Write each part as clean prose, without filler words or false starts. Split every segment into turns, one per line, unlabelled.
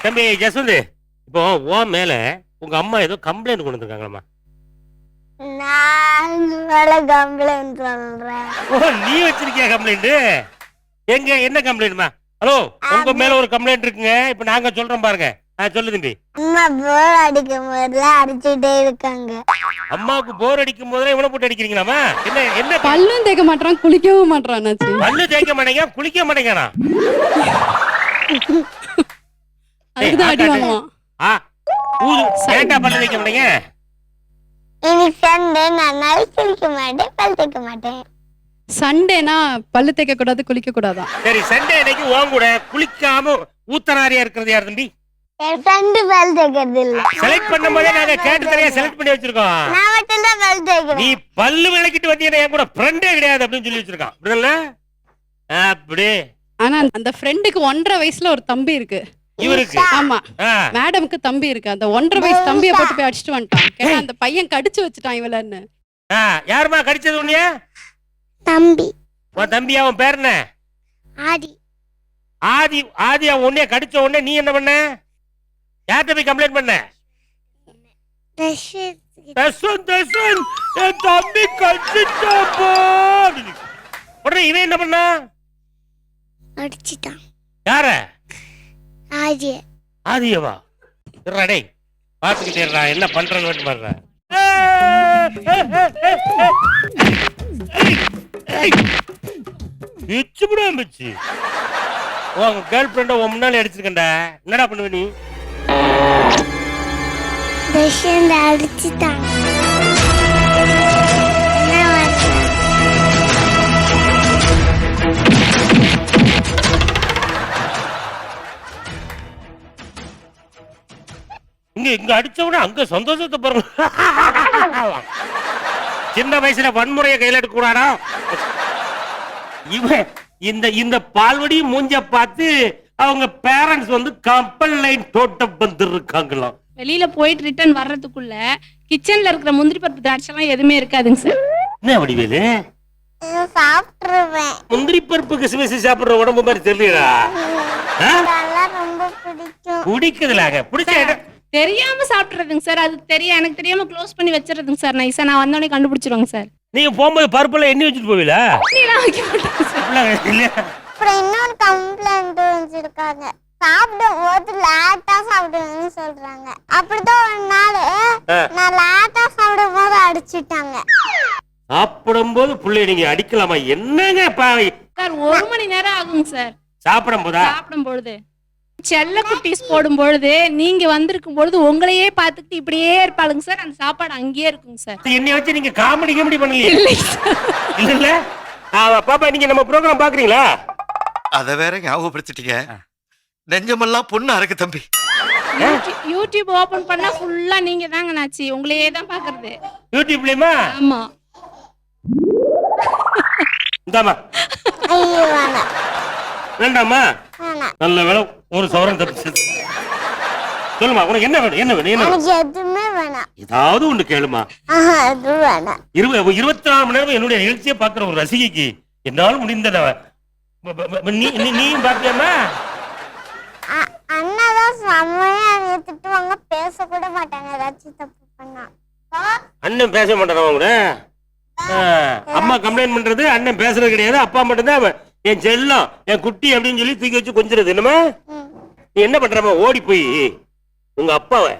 தம்பி ஜஸ்வந்த், இப்போ உன் மேல உங்க அம்மா ஏதோ கம்ப்ளைண்ட் கொண்டு வந்திருக்காங்களா?
நான் மேல கம்ப்ளைண்ட் சொல்றேன்.
ஓ, நீ வச்சிருக்கியா கம்ப்ளைண்ட்? எங்க என்ன கம்ப்ளைண்ட்மா? ஹலோ, உங்க மேல ஒரு கம்ப்ளைண்ட் இருக்குங்க. இப்ப நாங்க சொல்றோம் பாருங்க. சொல்லு தம்பி.
அம்மா போர் அடிக்கும் போதெல்லாம் அடிச்சுட்டே இருக்காங்க.
அம்மாவுக்கு போர் அடிக்கும் போதெல்லாம் இவனை போட்டு அடிக்கிறீங்களாமா? என்ன என்ன?
பல்லும் தேய்க்க மாட்டான், குளிக்கவும் மாட்டான்.
பல்லு தேய்க்க மாட்டேங்க, குளிக்க மாட்டேங்கானா?
அதுக்குதான் அடி வாங்குவான்.
ஏன்டா பல்லு தேய்க்க மாட்டேங்க?
இன்னைக்கு சண்டே, நான் குளிக்க மாட்டேன், பல் தேய்க்க மாட்டேன்.
சண்டேனா பல்லு தேய்க்க கூடாது, குளிக்க கூடாதான்.
சரி, சண்டே அன்னைக்கு உன் கூட குளிக்காம ஊத்தனாரியா இருக்கிறது யார் தம்பி?
என் ஃப்ரெண்டு பல் தேய்க்கிறது இல்ல.
செலக்ட் பண்ணும்போதே நாங்க கேட்டு தரையா செலக்ட் பண்ணி வச்சிருக்கோம்.
நான் மட்டும் தான் பல் தேய்க்கிறேன்.
நீ பல்லு விளக்கிட்டு வந்தீங்கன்னா என் கூட ஃப்ரெண்டே கிடையாது அப்படின்னு சொல்லி வச்சிருக்கான். அப்படில்ல? அப்படி.
ஆனா அந்த ஃப்ரெண்டுக்கு 1.5 வயசுல ஒரு தம்பி இருக்கு.
இவருக்கு?
ஆமா, மேடம்க்கு தம்பி இருக்கு. அந்த 1.5 வயசு தம்பியை போட்டு போய் அடிச்சுட்டு வந்துட்டான். கேட்டா அந்த பையன் கடிச்சு வச்சுட்டான் இவளன்னு.
யாருமா கடிச்சது உன்னைய?
தம்பி.
உன் தம்பியா? அவன் பேர் என்ன?
ஆதி.
ஆதி. ஆதி அவன் உன்னைய கடிச்ச உடனே நீ என்ன பண்ண? யார்கிட்ட போய் கம்ப்ளைண்ட் பண்ண? என் தம்பி கடிச்சிட்டாப்பா. உடனே இவன் என்ன பண்ணா?
அடிச்சிட்டான்.
யார?
ஆதிய.
ஆதியவா? டே பாத்துக்கிட்டே இருடா, என்ன பண்றது பாருடா. பிச்சு விட பிச்சு. உன் கேர்ள் ஃப்ரெண்ட உன் முன்னாலே அடிச்சிருக்கேன்டா. என்னடா பண்ணுவ நீ?
அடிச்சிட்டான்.
இங்க அடிச்சவன அங்க சந்தோஷத்தை பாருங்க. சின்ன வயசுல வன்முறையை கையில எடுக்க கூடாடா. இவன் இந்த பால்வடி மூஞ்ச பார்த்து அவங்க பேரண்ட்ஸ் வந்து கப்பல் லைன் தோட்டம் வந்து இருக்காங்களாம்.
வெளியில போயிட்டு ரிட்டர்ன் வர்றதுக்குள்ள கிச்சன்ல இருக்கிற முந்திரி பருப்பு திராட்சைலாம் எதுவுமே இருக்காதுங்க சார்.
என்ன வடிவேலு?
சாப்பிட்டுருவேன்.
முந்திரி பருப்பு கிசுமிசு சாப்பிடுற உடம்பு மாதிரி தெரியலடா.
ரொம்ப பிடிக்கும்.
பிடிக்குதுலாங்க. பிடிச்ச
தெரியாம சாப்பிடுறதுங்க சார். அது தெரியும், எனக்கு தெரியாம க்ளோஸ் பண்ணி வச்சிருதுங்க சார். நைஸா நான் வந்தோடனே கண்டுபிடிச்சிருவாங்க சார்.
நீங்க போகும்போது பருப்புல எண்ணி வச்சுட்டு போவீங்களா?
அப்புறம் இன்னொரு கம்ப்ளைண்ட் வச்சிருக்காங்க. சாப்பிடும்போது லேட்டா சாப்பிடுவேன்னு சொல்றாங்க. அப்படிதான் ஒரு நாள் நான் லேட்டா சாப்பிடும் போது அடிச்சுட்டாங்க.
சாப்பிடும்போது புள்ளை நீங்க அடிக்கலாமா? என்னங்க
சார் 1 மணி நேரம் ஆகுங்க சார்.
சாப்பிடும் போதா?
சாப்பிடும் பொழுது செல்ல குட்டீஸ் போடும் பொழுது நீங்க வந்திருக்கும் பொழுது உங்களையே பார்த்துட்டு இப்படியே இருப்பாளுங்க சார். அந்த சாப்பாடு அங்கேயே இருக்குங்க சார்.
என்னை வச்சு நீங்க காமெடி பண்ணலையே? இல்ல பாப்பா, நீங்க நம்ம ப்ரோகிராம் பாக்குறீங்களா?
அத வேற ஞாபகப்படுத்திட்டீங்க. நெஞ்சமெல்லாம் பொண்ணு அறக்கு தம்பி.
யூடியூப் ஓபன் பண்ணா ஃபுல்லா நீங்க தாங்க நாச்சி. உங்களையே தான் பாக்குறது
யூடியூப்லயுமா?
ஆமா.
இந்தாமா.
ஐயோ வேணாம்.
வேண்டாமா? நல்ல வேலை ஒரு சவரன் தப்பிச்சது. சொல்லுமா, உனக்கு என்ன வேணும்? என்ன வேணும்?
எனக்கு எதுவுமே வேணாம்.
ஏதாவது ஒண்ணு கேளுமா.
அது வேணாம்.
24 மணி நேரம் என்னுடைய நிகழ்ச்சியை பாக்குற ஒரு ரசிகைக்கு என்னால முடிந்தத நீயும் பாத்தியாமா?
அண்ணாதான் செம்மையா திட்டுவாங்க, பேசக்கூட மாட்டாங்க ஏதாச்சும் தப்பு பண்ணா.
அண்ணன் பேச மாட்டானா கூட? அம்மா கம்ப்ளைண்ட் பண்றது, அண்ணன் பேசுறது கிடையாது. அப்பா மட்டும்தான் என் செல்லம், என் குட்டி அப்படின்னு சொல்லி தூக்கி வச்சு கொஞ்சிருது. என்னமா நீ என்ன பண்றமா? ஓடி போய் உங்க அப்பாவை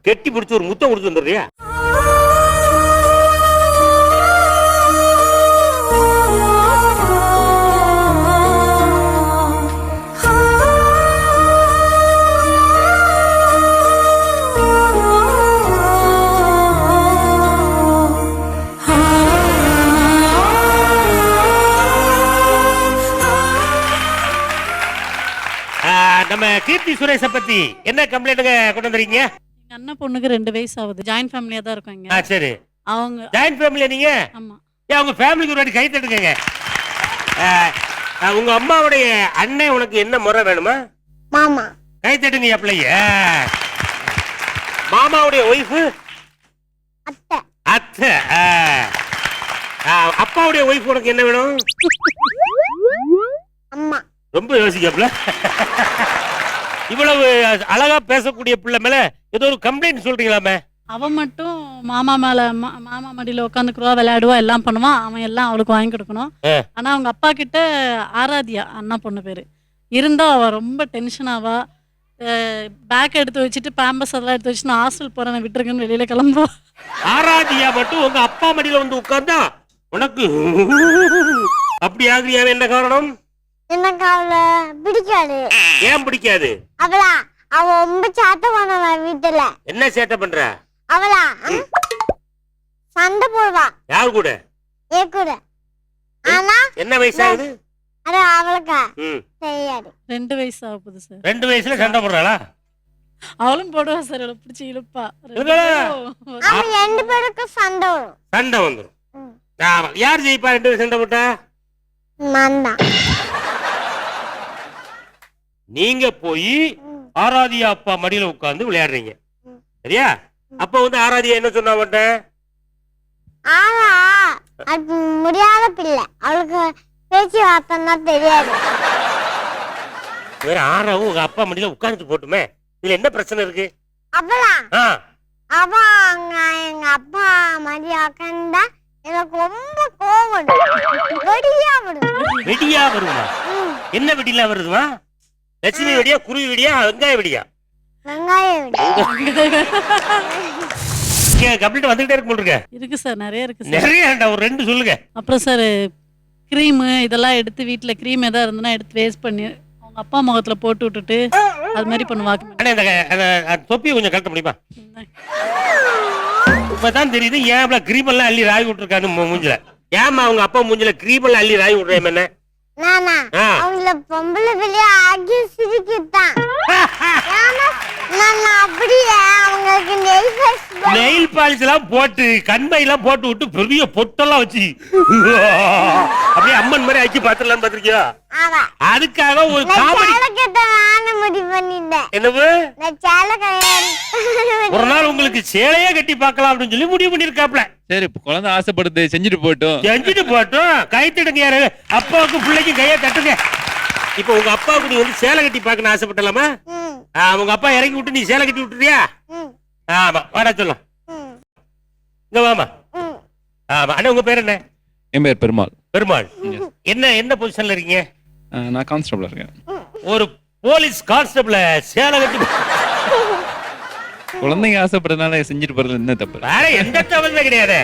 கெட்டி பிடிச்சு ஒரு முத்தம் கொடுத்து வந்துடுறியா? நம்ம கீர்த்தி சுரேஷ பத்தி என்ன கம்ப்ளைண்ட்ங்க கொண்டு வந்தீங்க?
எங்க அண்ணன் பொண்ணுக்கு 2 வயசு ஆகுது. ஜாயிண்ட் ஃபேமிலியா தான் இருக்காங்க.
சரி.
அவங்க
ஜாயிண்ட் ஃபேமிலியா நீங்க?
ஆமா.
அவங்க ஃபேமிலிக்கு ஒரு வாட்டி கை தட்டுங்க. உங்க அம்மாவுடைய அண்ணன் உனக்கு என்ன முறை வேணுமா?
மாமா.
கை தட்டுங்க பிள்ளைய. மாமாவுடைய ஒய்ஃப்?
அத்தை.
அத்தை. அப்பாவுடைய ஒய்ஃப் உனக்கு என்ன வேணும்?
அம்மா.
ரொம்ப யோசிக்கப்ல. இவ்வளவு அழகா பேசக்கூடிய பிள்ளை மேல ஏதோ ஒரு கம்ப்ளைண்ட் சொல்றீங்களாமே?
அவன் மட்டும் மாமா மேல மாமா மடியில உட்காந்துக்குருவா, விளையாடுவா, எல்லாம் பண்ணுவான். அவன் எல்லாம் அவளுக்கு வாங்கி கொடுக்கணும். ஆனா அவங்க அப்பா கிட்ட ஆராத்யா அண்ணா பொண்ணு பேரு இருந்தா அவ ரொம்ப டென்ஷன் ஆவா. பேக் எடுத்து வச்சுட்டு பேம்பஸ் அதெல்லாம் எடுத்து வச்சு நான் ஹாஸ்டல் போறேன் விட்டுருங்கன்னு வெளியில கிளம்புவா.
ஆராதியா மட்டும் உங்க அப்பா மடியில வந்து உட்கார்ந்தா உனக்கு அப்படி ஆகுறியாவே? என்ன காரணம்?
எனக்கு அவள பிடிக்காது.
ஏன் பிடிக்காது?
அவளா அவ ரொம்ப சேட்டை பண்ணுவா வீட்டுல.
என்ன சேட்டை பண்ற?
அவளா சண்டை போடுவா.
யார் கூட?
ஏ கூட. ஆனா
என்ன வயசாகுது?
அது அவளுக்கு தெரியாது.
2 வயசு ஆகுது சார்.
2 வயசுல சண்டை போடுறாளா?
அவளும் போடுவா சார், அவளை பிடிச்சி இழுப்பா.
அவங்க 2 பேருக்கும் சண்டை வரும்.
சண்டை வந்துடும். யார் ஜெயிப்பா 2 பேரும் சண்டை போட்டா?
நான் தான்.
நீங்க போய் ஆராதியா அப்பா மடியில உட்கார்ந்து விளையாடுறீங்க, சரியா? அப்ப வந்து ஆராதியா என்ன சொன்னா மாட்டேன்?
ஆனா அது முடியாத பிள்ளை, அவளுக்கு பேச்சு வார்த்தைன்னா தெரியாது.
வேற ஆறாவும் உங்க அப்பா மடியில உட்கார்ந்து போட்டுமே, இதுல என்ன பிரச்சனை இருக்கு?
அவளா அவ எங்க அப்பா மடி உட்காந்தா எனக்கு ரொம்ப கோவம் வெடியா வரும்.
வெடியா வருமா? என்ன வெடியா வருதுமா? லட்சுமி வெடியா, குருவி வெடியா, வெங்காய வெடியா?
வெங்காய வெடி.
கம்ப்ளீட் வந்துகிட்டே இருக்கு.
இருக்கு சார், நிறைய இருக்கு சார்.
நிறைய ஒரு 2 சொல்லுங்க.
அப்புறம் சார் கிரீம் இதெல்லாம் எடுத்து வீட்டுல கிரீம் ஏதாவது இருந்ததுன்னா எடுத்து வேஸ்ட் பண்ணி அவங்க அப்பா முகத்துல போட்டு விட்டுட்டு அது மாதிரி பண்ணுவாங்க.
தொப்பியை கொஞ்சம் கட்ட முடியுமா? இப்பதான் தெரியுது ஏன் கிரீம் எல்லாம் அள்ளி ராய் விட்டுருக்கான்னு மூஞ்சில. ஏமா அவங்க அப்பா மூஞ்சில கிரீம் எல்லாம் அள்ளி ராய் விடுறேன் என்ன?
நானா அவங்கள பொம்பளை பிள்ளைய ஆகி சிரிக்கிட்டான். நான் அப்படியே அவங்களுக்கு
நெயில் பாலிஷ் எல்லாம் போட்டு கண்மை எல்லாம் போட்டு விட்டு பெரிய பொட்டெல்லாம் வச்சு அப்படியே அம்மன் மாதிரி ஆக்கி பாத்துலாம் பாத்திருக்கியா? அதுக்காக ஒரு காமெடி
முடிவு பண்ணிட்டேன்.
என்னவு ஒரு நாள் உங்களுக்கு சேலையே கட்டி பார்க்கலாம் அப்படின்னு சொல்லி முடிவு பண்ணிருக்காப்ல.
சரி, குழந்தை ஆசைப்படுது, செஞ்சுட்டு போட்டோம்.
கை தட்டுங்க. யாரு அப்பாவுக்கும் பிள்ளைக்கும் கையை தட்டுங்க. இப்ப உங்க அப்பாவுக்கு நீ வந்து சேலை கட்டி பார்க்கணும் ஆசைப்பட்டலாமா? உங்க அப்பா இறங்கி விட்டு நீ சேலை கட்டி விட்டுறியா? ஆமா, வாடா சொல்லலாம். இங்க வாமா. ஆமா, அண்ணா உங்க பேர் என்ன?
என் பேர் பெருமாள்.
பெருமாள். என்ன பொசிஷன்ல இருக்கீங்க?
நான் கான்ஸ்டபிளா இருக்கேன்.
ஒரு போலீஸ் கான்ஸ்டபிள சேலை கட்டி
குழந்தைங்க ஆசைப்படுறதுனால செஞ்சுட்டு போறது என்ன தப்பு?
வேற எந்த தவறுமே கிடையாது.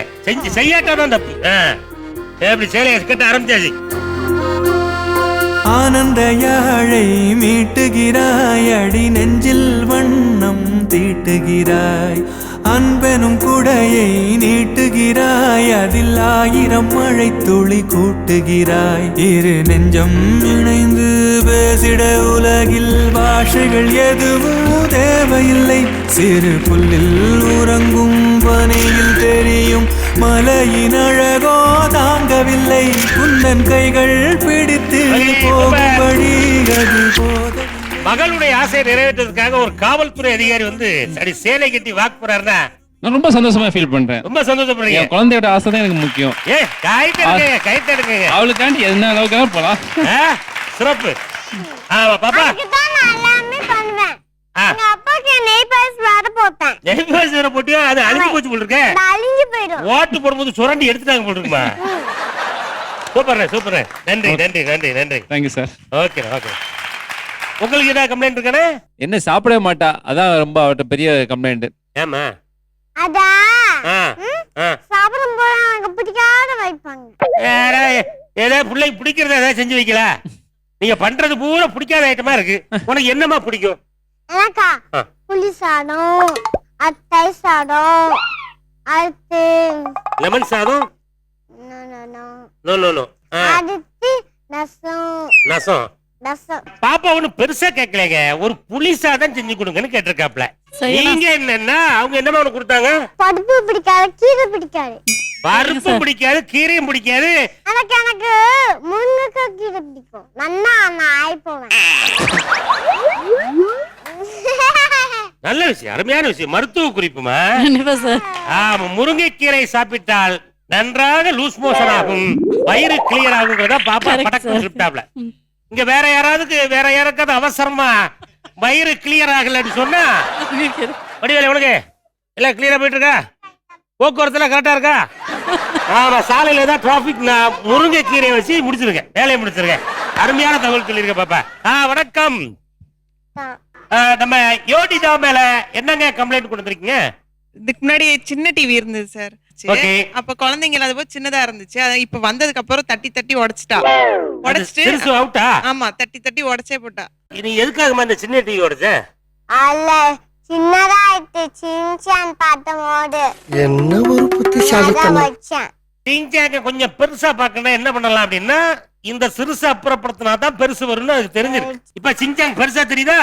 செய்யாட்டாதான் தப்பு. எப்படி சேலையை கட்ட ஆரம்பிச்சாச்சு.
ஆனந்த யாழை மீட்டுகிறாய், அடி நெஞ்சில் வண்ணம் தீட்டுகிறாய், அன்பெனும் குடையை நீட்டுகிறாய், அதில் 1000 மழை துளி கூட்டுகிறாய். இரு நெஞ்சம் இணைந்து பேசிட உலகில் பாஷைகள் எதுவும் தேவையில்லை. சிறு புல்லில் உறங்கும் பனியில் தெரியும் மலையின் அழகோ தாங்கவில்லை. குந்தன் கைகள் பிடித்து போகும்படி அது போத.
மகளுடைய ஆசையை நிறைவேற்றதுக்காக ஒரு காவல்துறை அதிகாரி வந்து சேலை கட்டி வாக்கு போறாருன்னா
நான் ரொம்ப சந்தோஷமா ஃபீல் பண்றேன்.
ரொம்ப சந்தோஷப்படுறீங்க.
குழந்தையோட ஆசை தான் எனக்கு முக்கியம்.
கைத்தடுங்க.
அவளுக்காண்டி என்ன அளவுக்கு போலாம்.
சிறப்பு. பாப்பா
எல்லாமே பண்ணுவேன். எங்க அப்பாக்கு நெய் பாலிஷ் வேற போட்டேன்.
நெய் பாலிஷ் வேற போட்டியா? அது அழிஞ்சு போச்சு போல இருக்கு.
அழிஞ்சு போயிடும்.
ஓட்டு போடும்போது சுரண்டி எடுத்துட்டாங்க போல இருக்குமா? சூப்பர். நன்றி.
Thank you sir.
ஓகே. உங்களுக்கு என்ன கம்ப்ளைண்ட் இருக்கானே?
என்ன சாப்பிடவே மாட்டா, அதான் ரொம்ப அவட்ட பெரிய கம்ப்ளைண்ட்.
ஏமா?
அதா சாப்பிடும் போது எனக்கு பிடிக்காத வைப்பாங்க.
ஏதாவது பிள்ளைக்கு பிடிக்கிறத ஏதாவது செஞ்சு வைக்கல. நீங்க பண்றது பூரா பிடிக்காத ஐட்டமா இருக்கு. உனக்கு என்னமா பிடிக்கும்?
எனக்கா புளி சாதம், அத்தை சாதம், அடுத்து
லெமன் சாதம். நோ.
அடுத்து ரசம்.
பாப்பா ஒண்ணு பெருசா கேட்கலங்க, ஒரு புளி சாதம் செஞ்சு கொடுங்கன்னு கேட்டிருக்காப்ல. நீங்க என்னன்னா அவங்க என்னமா ஒண்ணு கொடுத்தாங்க?
பருப்பு பிடிக்காது, கீரை பிடிக்காது.
பருப்பு பிடிக்காது, கீரையும் பிடிக்காது.
எனக்கு முருங்கைக்காய் கீரை பிடிக்கும். நல்லா நான் ஆயி போவேன்.
நல்ல விஷயம், அருமையான விஷயம். மருத்துவ குறிப்புமா?
சார்.
முருங்கைக்கீரை சாப்பிட்டால் நன்றாக லூஸ் மோஷன் ஆகும், வயிறு கிளியர் ஆகுங்கிறத பாப்பா படக்கு சொல்லிட்டாப்ல. இங்க வேற யாராவது அவசரமா வயிறு கிளியர் ஆகலன்னு சொன்னா வடிவேலு உனக்கு எல்லாம் கிளியரா போயிட்டு இருக்கா? போக்குவரத்துல கரெக்டா இருக்கா? ஆமா, சாலையில ஏதாவது டிராபிக், நான் முருங்கைக்கீரையை வச்சு முடிச்சிருக்கேன், வேலையை முடிச்சிருக்கேன். அருமையான தகவல் சொல்லியிருக்கேன் பாப்பா. வணக்கம். நம்ம யோடிதா மேல என்னங்க கம்ப்ளைண்ட் கொடுத்துருக்கீங்க?
இதுக்கு முன்னாடி சின்ன டிவி இருந்தது சார்.
Okay.
அப்ப குழந்தைங்க இல்லாத போது சின்னதா இருந்துச்சு. அத இப்ப வந்ததுக்கு அப்புறம் தட்டி தட்டி உடைச்சிட்டா. உடைச்சிட்டு
சிறுசு அவுட்டா?
ஆமா, தட்டி தட்டி உடைச்சே போட்டா.
நீ எதுக்காக இந்த சின்ன டிவி உடைச்ச?
அல்ல சின்னதா ஆயிட்டு சின்சான் பார்த்தமோடு
என்ன ஒரு புத்திசாலித்தனம்.
வச்சேன்.
சிங்சாங்க கொஞ்சம் பெருசா பார்க்கணும், என்ன பண்ணலாம் அப்படின்னா இந்த சிறுசா அப்புறப்படுத்தினா தான் பெருசு வரும்னு அதுக்கு தெரிஞ்சிருக்கு. இப்ப சிங்சாங் பெருசா தெரியுதா?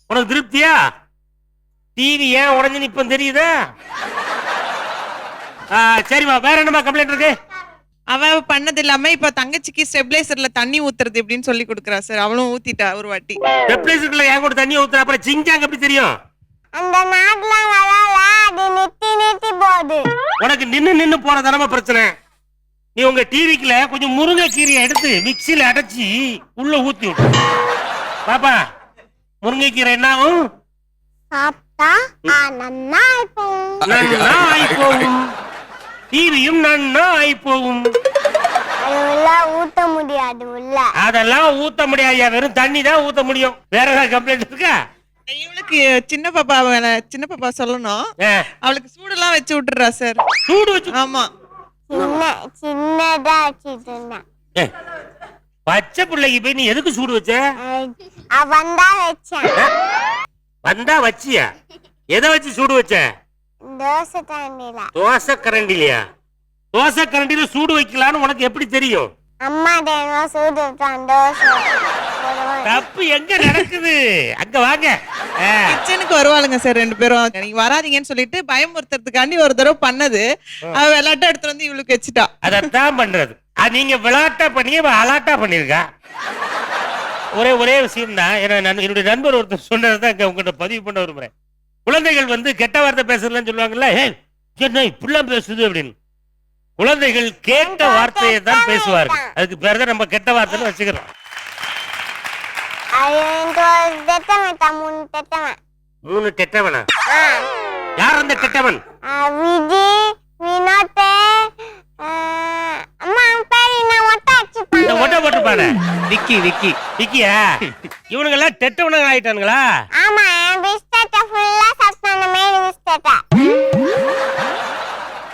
உனக்கு திருப்தியா? டிவி ஏன் உடஞ்சுன்னு இப்ப தெரியுதா? சரிமா, வேற என்னமா கம்ப்ளைண்ட் இருக்கு?
அவ பண்ணது இல்லாம இப்ப தங்கச்சிக்கு ஸ்டெபிலைசர்ல தண்ணி ஊத்துறது எப்படின்னு சொல்லி கொடுக்குறா சார். அவளும் ஊத்திட்டா ஒரு வாட்டி.
ஸ்டெபிலைசர்ல ஏன் கூட தண்ணி ஊத்துற? அப்புறம் சிங்சாங் எப்படி தெரியும்?
அந்த நாட்லாம் வரல, அது நித்தி நித்தி போகுது.
உனக்கு நின்னு போற தரமா பிரச்சனை. நீ உங்க டிவிக்குல கொஞ்சம் முருங்கைக்கீரையை எடுத்து மிக்சியில அடைச்சி உள்ள ஊத்தி விட்டு பாப்பா. முருங்கைக்கீரை என்ன ஆகும்?
சாப்பிட்டா நன்னா
ஆயிப்போகும். டிவியும் நன்னா ஆயிப்போகும்.
அது உள்ள ஊத்த முடியாது. உள்ள
அதெல்லாம் ஊத்த முடியாது, வெறும் தண்ணி தான் ஊத்த முடியும். வேற ஏதாவது கம்ப்ளைண்ட் இருக்கா?
இவளுக்கு சின்ன பாப்பா சொல்லணும். அவளுக்கு சூடெல்லாம் வச்சு விட்டுறா சார்.
சூடு வச்சு?
ஆமா,
சின்னதா வச்சுட்டு இருந்தேன்.
பச்சை பிள்ளைக்கு போய் நீ எதுக்கு சூடு வச்ச?
வந்தா வச்சேன்.
வந்தா வச்சியா? எதை வச்சு சூடு வச்ச?
தோசை தண்ணில.
தோசை கரண்டிலையா? தோசை கரண்டில சூடு வைக்கலான்னு உனக்கு எப்படி தெரியும்?
அம்மா தினம் சூடு வச்சான் தோசை.
தப்பு எங்க நடக்குது? அங்க வாங்க.
கிச்சனுக்கு வருவாளுங்க சார் ரெண்டு பேரும். நீங்க வராதீங்கன்னு சொல்லிட்டு பயமுறுத்துறதுக்காண்டி ஒரு தடவை பண்ணது. அவ விளையாட்டா எடுத்து வந்து இவளுக்கு வச்சுட்டா.
அதத்தான் பண்றது. நீங்க விளையாட்டா பண்ணி அலாட்டா பண்ணிருக்கா. ஒரே விஷயம் தான். என்னுடைய நண்பர் ஒருத்தர் சொன்னதான் உங்ககிட்ட பதிவு பண்ண விரும்புறேன். குழந்தைகள் கெட்ட வார்த்தை பேசுறதுன்னு சொல்லுவாங்கல்ல, என்ன இப்படிலாம் பேசுது அப்படின்னு. குழந்தைகள் கேட்ட வார்த்தையை தான் பேசுவார்கள். அதுக்கு பேர் தான் நம்ம கெட்ட வார்த்தைன்னு வச்சுக்கிறோம். மூணு கெட்டவனா? யார் அந்த கெட்டவன்? இவனுங்க எல்லாம் கெட்டவனுங்க ஆயிட்டானுங்களா?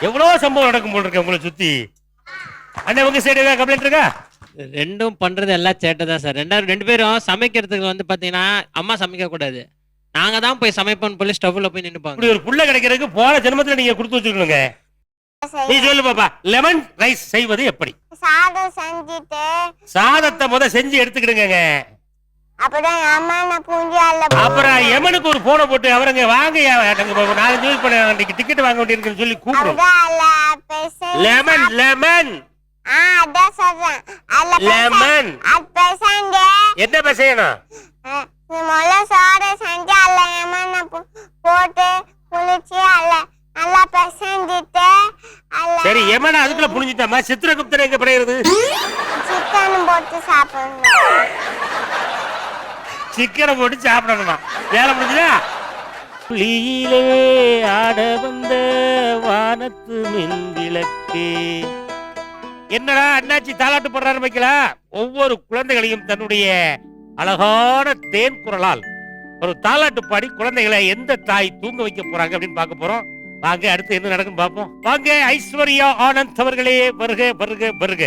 எவ்வளவு சம்பவம் நடக்கும் போல இருக்கு உங்களை சுத்தி. அண்ணா உங்க சைடு ஏதாவது கம்ப்ளைண்ட் இருக்கா?
ரெண்டும் பண்றது எல்லாம் சேட்டை தான் சார். ரெண்டு பேரும் சமைக்கிறதுக்கு பாத்தீங்கன்னா அம்மா சமைக்க கூடாது, நாங்க தான் போய் சமைப்போம் போய் ஸ்டவ்ல போய் நின்னுப்பாங்க.
இப்படி ஒரு புள்ள கிடைக்கிறதுக்கு போன ஜென்மத்துல நீங்க கொடுத்து வச்சுக்கணுங்க. நீ சொல்லு பாப்பா, லெமன் ரைஸ் செய்வது எப்படி?
சாதம் செஞ்சிட்டு
சாதத்தை செஞ்சு எடுத்துக்கிடுங்க.
அப்புறம்
எமனுக்கு ஒரு போனை போட்டு அவருங்க வாங்க 4 யூஸ் பண்ண டிக்கெட் வாங்க வேண்டியிருக்குன்னு சொல்லி கூப்பிடும். லெமன் லெமன் லெமன் என்ன பேசணும்? சரி, எமனா அதுக்குள்ள புரிஞ்சுட்டாமா? சித்திரகுப்தன் எங்க படையிறது? சிக்கனை போட்டு சாப்பிடணுமா? வேலை முடிஞ்சுதா? புலியிலே ஆட வந்த வானத்து மின் விளக்கு. என்னடா அண்ணாச்சி தாலாட்டு போடுற ஆரம்பிக்கலாம்? ஒவ்வொரு குழந்தைகளையும் தன்னுடைய அழகான தேன் குரலால் ஒரு தாலாட்டு பாடி குழந்தைகளை எந்த தாய் தூங்க வைக்க போறாங்க அப்படின்னு பார்க்க போறோம். வாங்க, அடுத்து என்ன நடக்கும் பார்ப்போம். வாங்க, ஐஸ்வர்யா ஆனந்த் அவர்களே, வருக வருக வருக.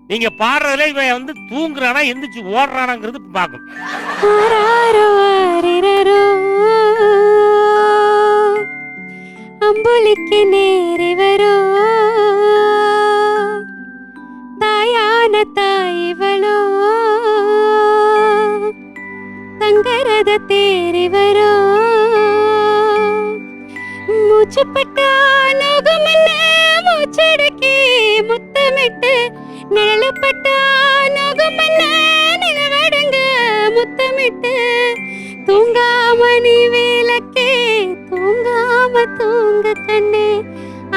நீங்க பாடுறதுல இவன் தூங்குறானா எந்திரிச்சு ஓடுறானாங்கிறது பார்க்கணும்.
அம்புலிக்கு நேரி வரோ தாயான தாய்வளோ தங்கரத தேரி வரோ மூச்சுப்பட்டா நோகமன்ன மூச்சடக்கி முத்தமிட்டு நிழலப்பட்டா நோகமன்ன நிலவடங்க முத்தமிட்டு தூங்காம நீ வேலக்கே தூங்காம தூங்க கண்ணே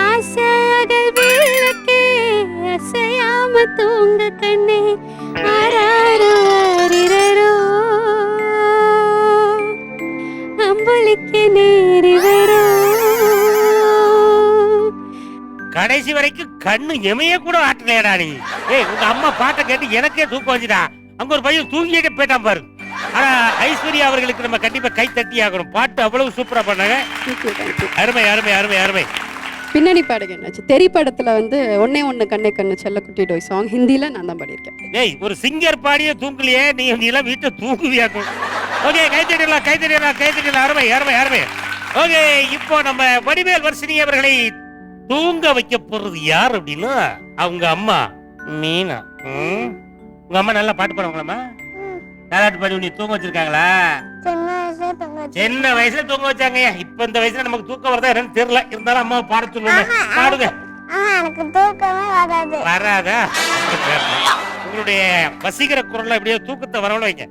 ஆசைகள் விளக்கே அசையாம தூங்க கண்ணே ஆராரோ
கடைசி வரைக்கும் கண்ணு எமைய கூட ஆட்டலையடா நீ. ஏய் உங்க அம்மா பாட்டை கேட்டு எனக்கே தூக்கம் வந்துடா. அங்க ஒரு பையன் தூங்கிட்டே போயிட்டான் பாரு. ஆனா ஐஸ்வர்யா அவர்களுக்கு நம்ம கண்டிப்பா கை தட்டி ஆகணும். பாட்டு அவ்வளவு சூப்பரா பண்ணாங்க. அருமை அருமை அருமை அருமை.
பின்னணி பாடுங்க என்னாச்சு? தெரி படத்துல வந்து ஒன்னே ஒண்ணு கண்ணே கண்ணு செல்லக்குட்டி டோய் சாங் ஹிந்தில நான் தான் பாடியிருக்கேன்.
ஏய் ஒரு சிங்கர் பாடிய தூங்கலையே, நீ எல்லாம் வீட்டை தூங்குவியாக்கும். ஓகே கை தட்டிடலாம் கை தட்டிடலாம் கை தட்டிடலாம். அருமை அருமை அருமை. ஓகே இப்போ நம்ம வடிவேல் வர்ஷினி அவர்களை தூங்க வைக்க போறது யார் அப்படின்னா அவங்க அம்மா மீனா. உங்க அம்மா நல்லா பாட்டு பாடுவாங்களாமா? தாலாட்டு பாடி நீ தூங்க வச்சிருக்காங்களா? சின்ன வயசுல தூங்க வச்சாங்க. இப்ப இந்த வயசுல நமக்கு தூக்கம் வரதா என்னன்னு தெரியல. இருந்தாலும் அம்மா பாட சொல்லுங்க. பாடுங்க.
எனக்கு தூக்கமே வராது.
வராதா? உங்களுடைய வசீகர குரல்ல எப்படியோ தூக்கத்தை வரவழைங்க வைங்க.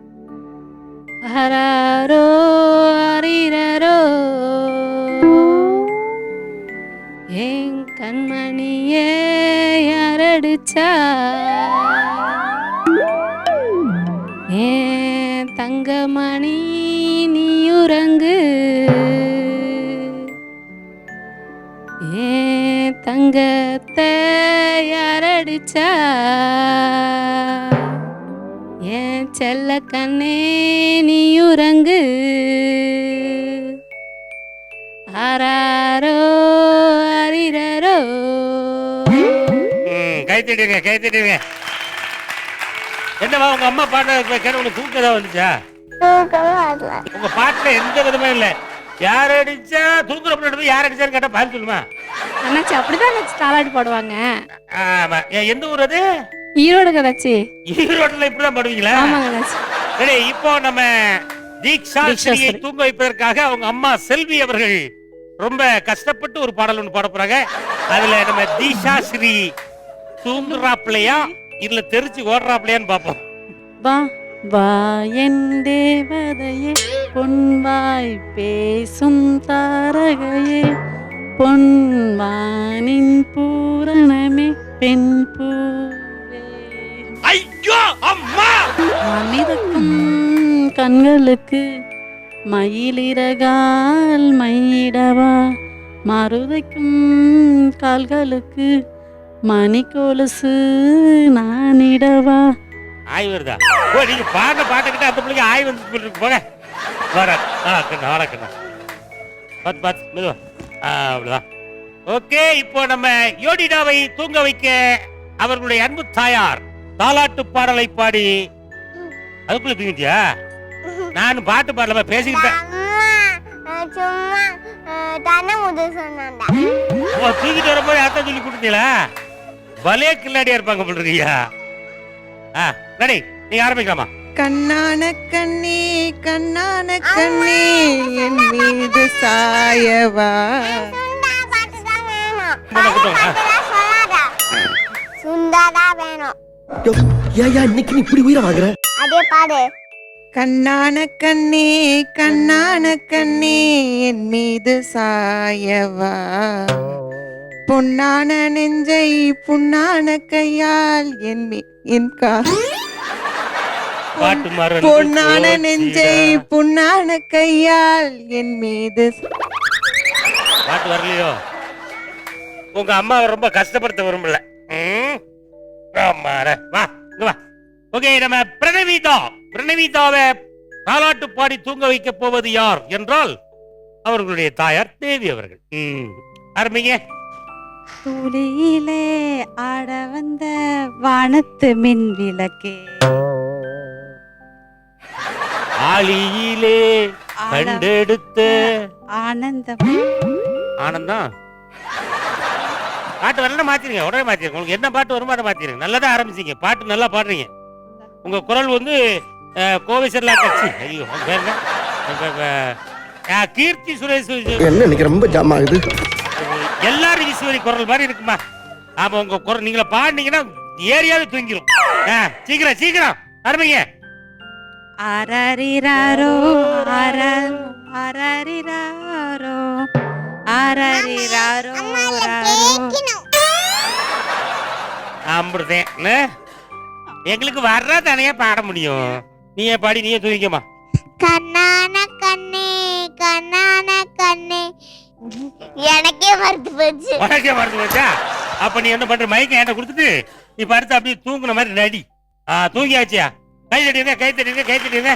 ஹராரோ ஹரிரரோ என் கண்மணியே யாரடிச்சா ஏன் தங்கமணி நீயுறங்கு ஏன் தங்கத்தை யாரடிச்சா ஏன் செல்ல கண்ணே நீயுறங்கு ஆராரோ அரிரரோ.
கை தட்டிடுங்க கை தட்டிடுங்க. என்னவா உங்க அம்மா பாட்ட கேட்ட உங்களுக்கு தூக்கம் தான் வந்துச்சா?
தூக்கமே வரல.
உங்க பாட்டுல எந்த விதமே இல்ல. யார் அடிச்சா தூங்குறப்ப யார் அடிச்சான்னு கேட்டா பாத்து சொல்லுமா?
அண்ணாச்சி அப்படிதான் தாலாட்டு பாடுவாங்க.
ஆமா. எந்த ஊர் அது?
ஈரோடு கதாச்சி.
ஈரோடுல இப்படிதான் பாடுவீங்களா?
ஆமாங்க அண்ணாச்சி.
சரி இப்போ நம்ம தீக்ஷா ஸ்ரீயை தூங்க வைப்பதற்காக அவங்க அம்மா செல்வி அவர்கள் ரொம்ப கஷ்டப்பட்டு ஒரு பாடல் ஒன்று பாட போறாங்க. அதுல நம்ம தீக்ஷா ஸ்ரீ தூங்குறாப்லையா இல்ல தெரிச்சு ஓடுறாப்லையான்னு பாப்போம்.
வா வா என் தேவதையே பொன்வாய் பேசும் தாரகையே பொன்வானின் பூரணமே பெண் பூவே.
ஐயோ அம்மா!
மனிதக்கும் கண்களுக்கு மயிலிறகால் மையிடவா மருதைக்கும் கால்களுக்கு மணி கொலுசு நானிடவா.
ஆய் வருதா? ஓ நீங்க பாட பாட்டுக்கிட்ட அந்த பிள்ளைங்க ஆய் வந்து சொல்லிருக்கு போங்க. வர கண்ணா வர கண்ணா பாத்து பாத்து மெதுவா. அவ்வளவுதான். ஓகே இப்போ நம்ம யோடிடாவை தூங்க வைக்க அவர்களுடைய அன்பு தாயார் தாலாட்டு பாடலை பாடி. அதுக்குள்ள தூங்கிட்டியா? நான் பாட்டு பாடல பேசிக்கிட்டேன்.
சும்மா தன்னை முது சொன்னாண்டா.
தூக்கிட்டு வரும்போது அர்த்தம் சொல்லி கொடுத்தீங்களா? பலே கில்லாடியா இருப்பாங்க போல இருக்கியா? நடி நீங்க ஆரம்பிக்கலாமா?
கண்ணான கண்ணே கண்ணான கண்ணே என் மீது சாயவா.
சுந்தாடா வேணும்.
இன்னைக்கு நீ இப்படி உயிரை வாங்குற?
அதே பாடு.
கண்ணான கண்ணே கண்ணான கண்ணே என் மீது சாயவா. பொன்னான நெஞ்சை புண்ணான கையால் என் பொன்னான நெஞ்சை புண்ணான கையால் என் மீது.
பாட்டு வரலையோ? உங்க அம்மா ரொம்ப கஷ்டப்படுத்த விரும்பல. வா வா. ஓகே நம்ம பிரணவிதாவை தாலாட்டு பாடி தூங்க வைக்க போவது யார் என்றால் அவர்களுடைய தாயார் தேவி அவர்கள். ஆரம்பிங்க.
துளியிலே ஆட வந்த வானத்து மின் விளக்கே
ஆளியிலே கண்டெடுத்த
ஆனந்தம்.
ஆனந்தம் பாட்டு வரல மாத்திருங்க. உடனே மாத்திருங்க. உங்களுக்கு என்ன பாட்டு வருமோ அதை மாத்திருங்க. நல்லதா ஆரம்பிச்சீங்க. பாட்டு நல்லா பாடுறீங்க. உங்க குரல் வந்து கோவை சர்லா கட்சி. ஐயோ கீர்த்தி சுரேஷ்
என்ன ரொம்ப ஜாம் ஆகுது.
எல்லாரும் ஈஸ்வரி குரல் மாதிரி இருக்குமா? ஆமா உங்க குரல் நீங்கள பாடுனீங்கன்னா ஏரியாவே தூங்கிடும். சீக்கிரம் சீக்கிரம் ஆரம்பிங்க.
அரரிராரோ அரரிராரோ அரரிராரோ
அம்புறதேன். எங்களுக்கு வர்றா தனியா பாட முடியும். நீயே பாடி நீயே தூங்கிக்கமா.
கண்ணான கண்ணே கண்ணான கண்ணே. எனக்கே மறந்து போச்சு.
உனக்கே மறந்து போச்சா? அப்ப நீ என்ன பண்ற, மைக்க என்கிட்ட கொடுத்துட்டு இப்ப அடுத்து அப்படியே தூங்குன மாதிரி நடி. தூங்கியாச்சியா? கை தட்டிடுங்க, கை தட்டிடுங்க, கை தட்டிடுங்க.